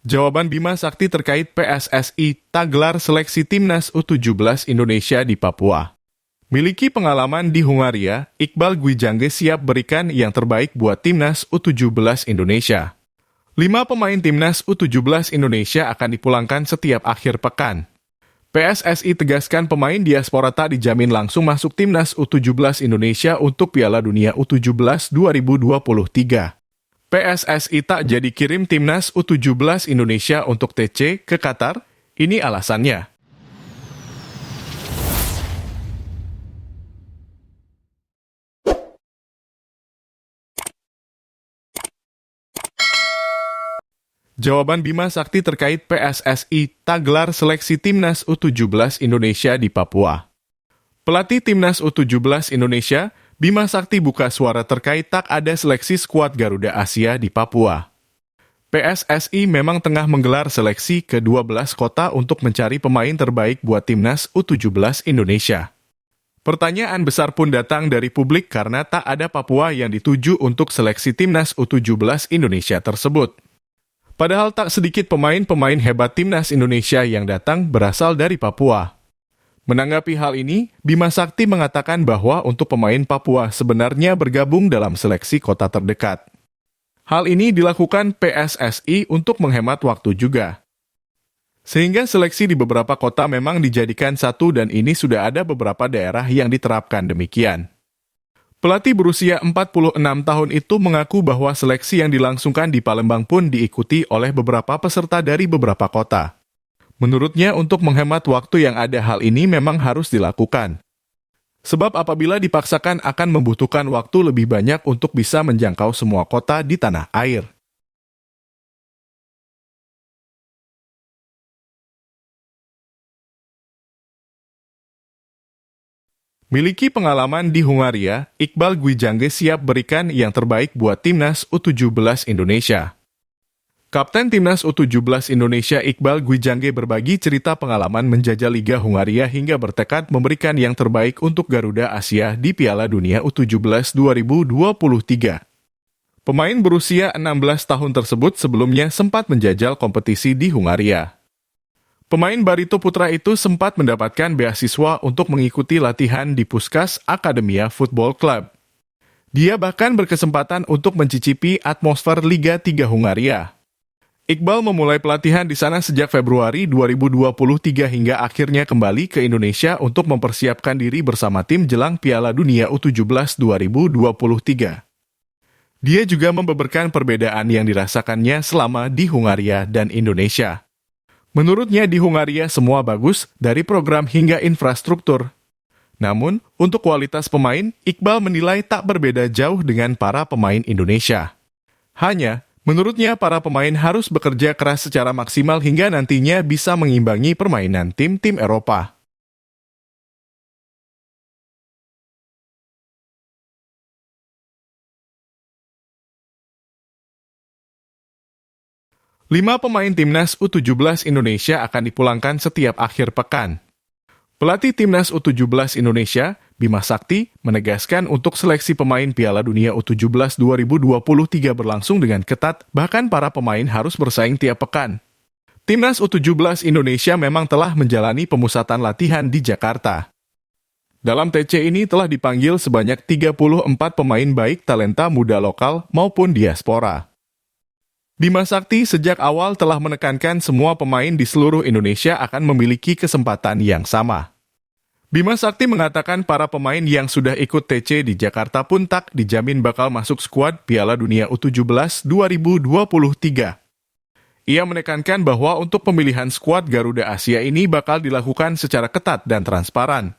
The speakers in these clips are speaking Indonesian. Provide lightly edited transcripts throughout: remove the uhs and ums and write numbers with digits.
Jawaban Bima Sakti terkait PSSI tak gelar seleksi timnas U17 Indonesia di Papua. Miliki pengalaman di Hungaria, Iqbal Gwijangge siap berikan yang terbaik buat timnas U17 Indonesia. 5 pemain timnas U17 Indonesia akan dipulangkan setiap akhir pekan. PSSI tegaskan pemain diaspora tak dijamin langsung masuk timnas U17 Indonesia untuk Piala Dunia U17 2023. PSSI tak jadi kirim timnas U17 Indonesia untuk TC ke Qatar, ini alasannya. Jawaban Bima Sakti terkait PSSI tak gelar seleksi timnas U17 Indonesia di Papua. Pelatih timnas U17 Indonesia, Bima Sakti buka suara terkait tak ada seleksi skuad Garuda Asia di Papua. PSSI memang tengah menggelar seleksi ke 12 kota untuk mencari pemain terbaik buat timnas U17 Indonesia. Pertanyaan besar pun datang dari publik karena tak ada Papua yang dituju untuk seleksi timnas U17 Indonesia tersebut. Padahal tak sedikit pemain-pemain hebat timnas Indonesia yang datang berasal dari Papua. Menanggapi hal ini, Bima Sakti mengatakan bahwa untuk pemain Papua sebenarnya bergabung dalam seleksi kota terdekat. Hal ini dilakukan PSSI untuk menghemat waktu juga. Sehingga seleksi di beberapa kota memang dijadikan satu dan ini sudah ada beberapa daerah yang diterapkan demikian. Pelatih berusia 46 tahun itu mengaku bahwa seleksi yang dilangsungkan di Palembang pun diikuti oleh beberapa peserta dari beberapa kota. Menurutnya untuk menghemat waktu yang ada hal ini memang harus dilakukan. Sebab apabila dipaksakan akan membutuhkan waktu lebih banyak untuk bisa menjangkau semua kota di tanah air. Miliki pengalaman di Hungaria, Iqbal Gwijangge siap berikan yang terbaik buat timnas U17 Indonesia. Kapten timnas U17 Indonesia Iqbal Gwijangge berbagi cerita pengalaman menjajah Liga Hungaria hingga bertekad memberikan yang terbaik untuk Garuda Asia di Piala Dunia U17 2023. Pemain berusia 16 tahun tersebut sebelumnya sempat menjajal kompetisi di Hungaria. Pemain Barito Putra itu sempat mendapatkan beasiswa untuk mengikuti latihan di Puskás Akademia Football Club. Dia bahkan berkesempatan untuk mencicipi atmosfer Liga 3 Hungaria. Iqbal memulai pelatihan di sana sejak Februari 2023 hingga akhirnya kembali ke Indonesia untuk mempersiapkan diri bersama tim jelang Piala Dunia U17 2023. Dia juga membeberkan perbedaan yang dirasakannya selama di Hungaria dan Indonesia. Menurutnya di Hungaria semua bagus, dari program hingga infrastruktur. Namun, untuk kualitas pemain, Iqbal menilai tak berbeda jauh dengan para pemain Indonesia. Hanya, menurutnya para pemain harus bekerja keras secara maksimal hingga nantinya bisa mengimbangi permainan tim-tim Eropa. Lima pemain timnas U17 Indonesia akan dipulangkan setiap akhir pekan. Pelatih timnas U17 Indonesia, Bima Sakti, menegaskan untuk seleksi pemain Piala Dunia U17 2023 berlangsung dengan ketat, bahkan para pemain harus bersaing tiap pekan. Timnas U17 Indonesia memang telah menjalani pemusatan latihan di Jakarta. Dalam TC ini telah dipanggil sebanyak 34 pemain baik talenta muda lokal maupun diaspora. Bima Sakti sejak awal telah menekankan semua pemain di seluruh Indonesia akan memiliki kesempatan yang sama. Bima Sakti mengatakan para pemain yang sudah ikut TC di Jakarta pun tak dijamin bakal masuk skuad Piala Dunia U17 2023. Ia menekankan bahwa untuk pemilihan skuad Garuda Asia ini bakal dilakukan secara ketat dan transparan.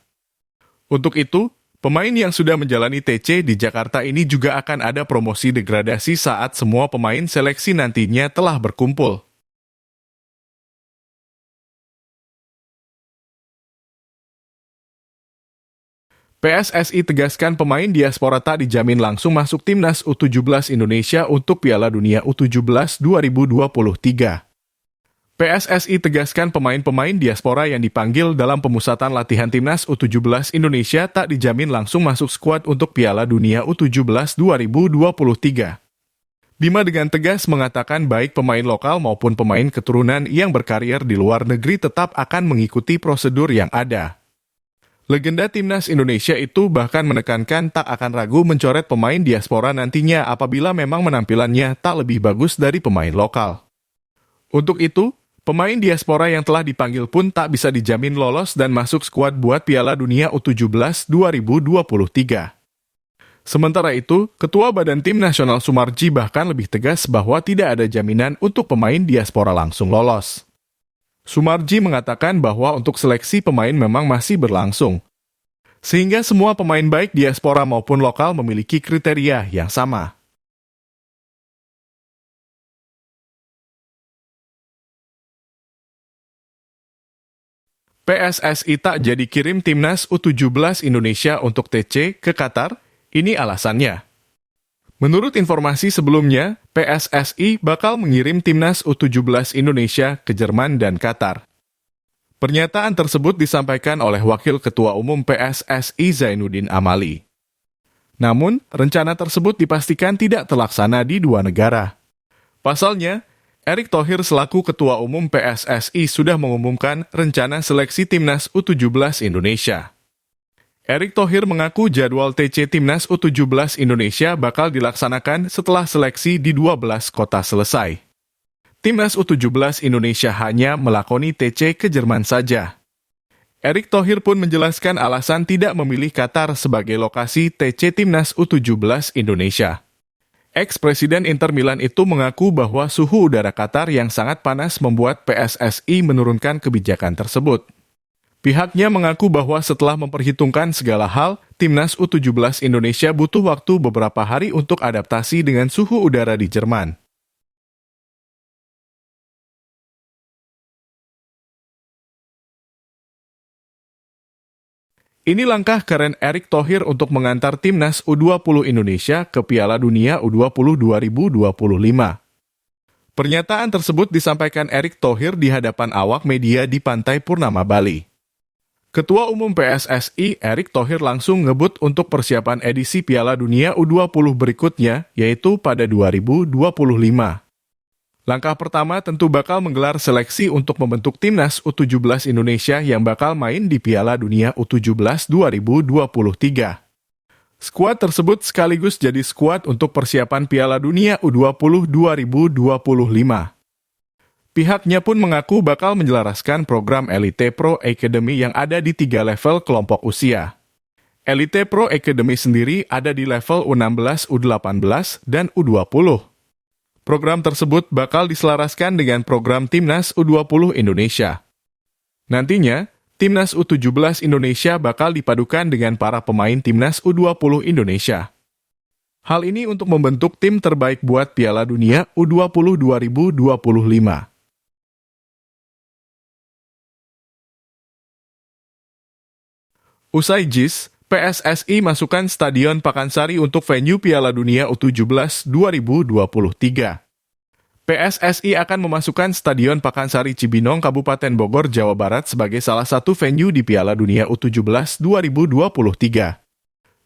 Untuk itu, pemain yang sudah menjalani TC di Jakarta ini juga akan ada promosi degradasi saat semua pemain seleksi nantinya telah berkumpul. PSSI tegaskan pemain diaspora tak dijamin langsung masuk timnas U17 Indonesia untuk Piala Dunia U17 2023. PSSI tegaskan pemain-pemain diaspora yang dipanggil dalam pemusatan latihan timnas U17 Indonesia tak dijamin langsung masuk skuad untuk Piala Dunia U17 2023. Bima dengan tegas mengatakan baik pemain lokal maupun pemain keturunan yang berkarier di luar negeri tetap akan mengikuti prosedur yang ada. Legenda timnas Indonesia itu bahkan menekankan tak akan ragu mencoret pemain diaspora nantinya apabila memang penampilannya tak lebih bagus dari pemain lokal. Untuk itu, pemain diaspora yang telah dipanggil pun tak bisa dijamin lolos dan masuk skuad buat Piala Dunia U17 2023. Sementara itu, Ketua Badan Tim Nasional Sumarji bahkan lebih tegas bahwa tidak ada jaminan untuk pemain diaspora langsung lolos. Sumarji mengatakan bahwa untuk seleksi pemain memang masih berlangsung, sehingga semua pemain baik diaspora maupun lokal memiliki kriteria yang sama. PSSI tak jadi kirim timnas U17 Indonesia untuk TC ke Qatar. Ini alasannya. Menurut informasi sebelumnya, PSSI bakal mengirim timnas U17 Indonesia ke Jerman dan Qatar. Pernyataan tersebut disampaikan oleh Wakil Ketua Umum PSSI Zainuddin Amali. Namun, rencana tersebut dipastikan tidak terlaksana di dua negara. Pasalnya, Erick Thohir selaku Ketua Umum PSSI sudah mengumumkan rencana seleksi timnas U17 Indonesia. Erick Thohir mengaku jadwal TC Timnas U17 Indonesia bakal dilaksanakan setelah seleksi di 12 kota selesai. Timnas U17 Indonesia hanya melakoni TC ke Jerman saja. Erick Thohir pun menjelaskan alasan tidak memilih Qatar sebagai lokasi TC Timnas U17 Indonesia. Ex-Presiden Inter Milan itu mengaku bahwa suhu udara Qatar yang sangat panas membuat PSSI menurunkan kebijakan tersebut. Pihaknya mengaku bahwa setelah memperhitungkan segala hal, Timnas U17 Indonesia butuh waktu beberapa hari untuk adaptasi dengan suhu udara di Jerman. Ini langkah keren Erick Thohir untuk mengantar Timnas U20 Indonesia ke Piala Dunia U20 2025. Pernyataan tersebut disampaikan Erick Thohir di hadapan awak media di Pantai Purnama, Bali. Ketua Umum PSSI Erick Thohir langsung ngebut untuk persiapan edisi Piala Dunia U20 berikutnya, yaitu pada 2025. Langkah pertama tentu bakal menggelar seleksi untuk membentuk Timnas U17 Indonesia yang bakal main di Piala Dunia U17 2023. Skuad tersebut sekaligus jadi skuad untuk persiapan Piala Dunia U20 2025. Pihaknya pun mengaku bakal menyelaraskan program Elite Pro Academy yang ada di 3 level kelompok usia. Elite Pro Academy sendiri ada di level U16, U18, dan U20. Program tersebut bakal diselaraskan dengan program Timnas U20 Indonesia. Nantinya, Timnas U17 Indonesia bakal dipadukan dengan para pemain Timnas U20 Indonesia. Hal ini untuk membentuk tim terbaik buat Piala Dunia U20 2025. Usai JIS, PSSI masukkan Stadion Pakansari untuk venue Piala Dunia U17 2023. PSSI akan memasukkan Stadion Pakansari Cibinong, Kabupaten Bogor, Jawa Barat sebagai salah satu venue di Piala Dunia U17 2023.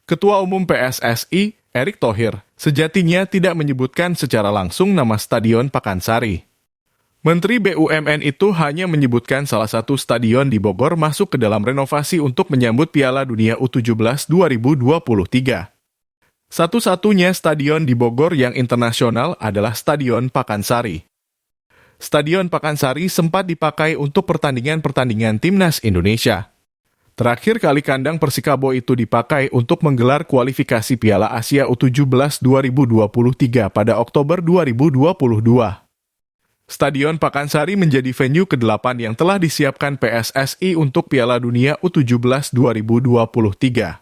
Ketua Umum PSSI, Erick Thohir, sejatinya tidak menyebutkan secara langsung nama Stadion Pakansari. Menteri BUMN itu hanya menyebutkan salah satu stadion di Bogor masuk ke dalam renovasi untuk menyambut Piala Dunia U17 2023. Satu-satunya stadion di Bogor yang internasional adalah Stadion Pakansari. Stadion Pakansari sempat dipakai untuk pertandingan-pertandingan Timnas Indonesia. Terakhir kali kandang Persikabo itu dipakai untuk menggelar kualifikasi Piala Asia U17 2023 pada Oktober 2022. Stadion Pakansari menjadi venue ke-8 yang telah disiapkan PSSI untuk Piala Dunia U17 2023.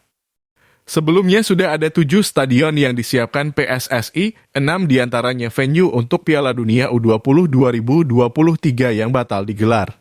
Sebelumnya sudah ada 7 stadion yang disiapkan PSSI, 6 diantaranya venue untuk Piala Dunia U20 2023 yang batal digelar.